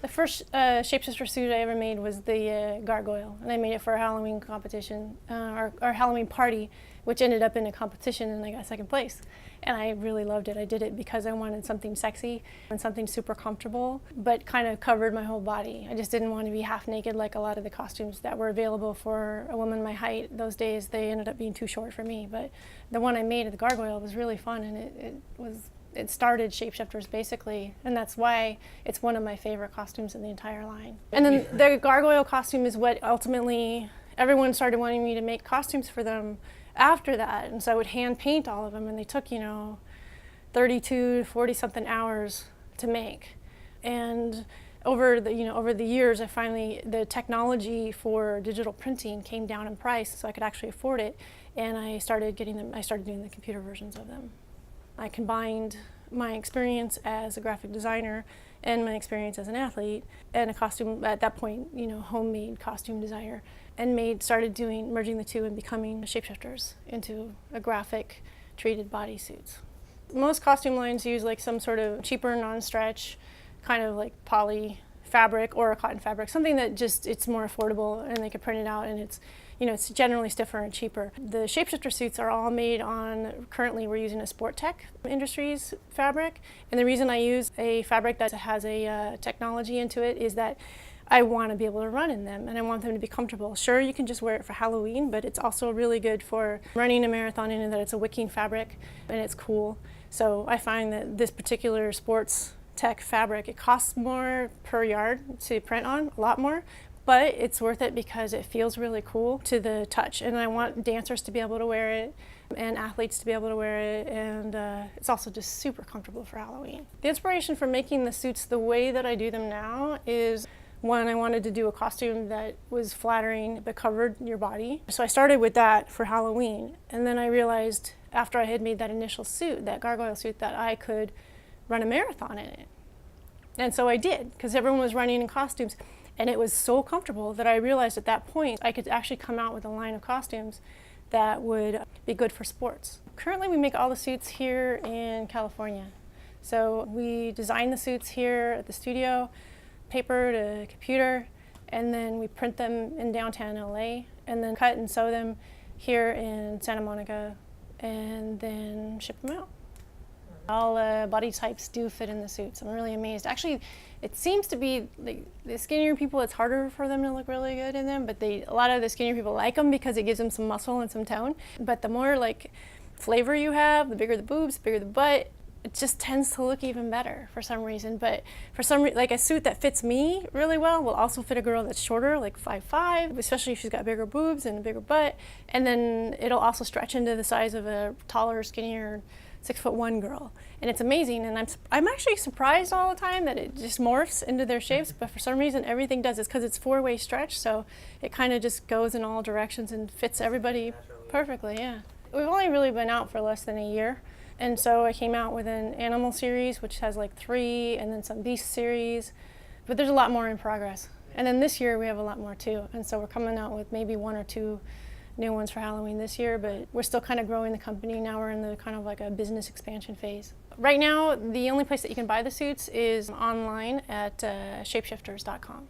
The first shapeshifter suit I ever made was the gargoyle, and I made it for a Halloween competition, our Halloween party, which ended up in a competition, and I got second place. And I really loved it. I did it because I wanted something sexy and something super comfortable, but kind of covered my whole body. I just didn't want to be half naked like a lot of the costumes that were available for a woman my height. Those days, they ended up being too short for me, but the one I made of the gargoyle was really fun, and it started Shapeshifters basically, and that's why it's one of my favorite costumes in the entire line. And then the gargoyle costume is what ultimately everyone started wanting me to make costumes for them after that, and so I would hand paint all of them, and they took, 32 to 40 something hours to make. And over the years, the technology for digital printing came down in price, so I could actually afford it, and I started doing the computer versions of them. I combined my experience as a graphic designer and my experience as an athlete and a costume, at that point, homemade costume designer, and merging the two and becoming shapeshifters into a graphic treated bodysuits. Most costume lines use like some sort of cheaper non-stretch, kind of like poly fabric or a cotton fabric, something that it's more affordable and they can print it out, and it's generally stiffer and cheaper. The shapeshifter suits are all made on, currently we're using a Sport Tech Industries fabric, and the reason I use a fabric that has a technology into it is that I want to be able to run in them, and I want them to be comfortable. Sure, you can just wear it for Halloween, but it's also really good for running a marathon in that it's a wicking fabric and it's cool. So I find that this particular Sports Tech fabric, it costs more per yard to print on, a lot more, but it's worth it because it feels really cool to the touch, and I want dancers to be able to wear it and athletes to be able to wear it, and it's also just super comfortable for Halloween. The inspiration for making the suits the way that I do them now is, one, I wanted to do a costume that was flattering but covered your body. So I started with that for Halloween, and then I realized after I had made that initial suit, that gargoyle suit, that I could run a marathon in it. And so I did, because everyone was running in costumes. And it was so comfortable that I realized at that point I could actually come out with a line of costumes that would be good for sports. Currently we make all the suits here in California. So we design the suits here at the studio, paper to computer, and then we print them in downtown LA, and then cut and sew them here in Santa Monica, and then ship them out. All body types do fit in the suits. I'm really amazed. Actually, it seems to be like the skinnier people, it's harder for them to look really good in them, but a lot of the skinnier people like them because it gives them some muscle and some tone. But the more like flavor you have, the bigger the boobs, the bigger the butt, it just tends to look even better for some reason. But for some reason, like a suit that fits me really well will also fit a girl that's shorter, like 5'5", especially if she's got bigger boobs and a bigger butt. And then it'll also stretch into the size of a taller, skinnier 6'1" girl, and it's amazing. And I'm actually surprised all the time that it just morphs into their shapes, but for some reason everything does. It's because it's four-way stretch, so it kind of just goes in all directions and fits everybody perfectly. Yeah, we've only really been out for less than a year, and so I came out with an animal series which has like 3, and then some beast series, but there's a lot more in progress. And then this year we have a lot more too, and so we're coming out with maybe 1 or 2 new ones for Halloween this year, but we're still kind of growing the company. Now we're in the kind of like a business expansion phase. Right now, the only place that you can buy the suits is online at ShapeShifterZ.com.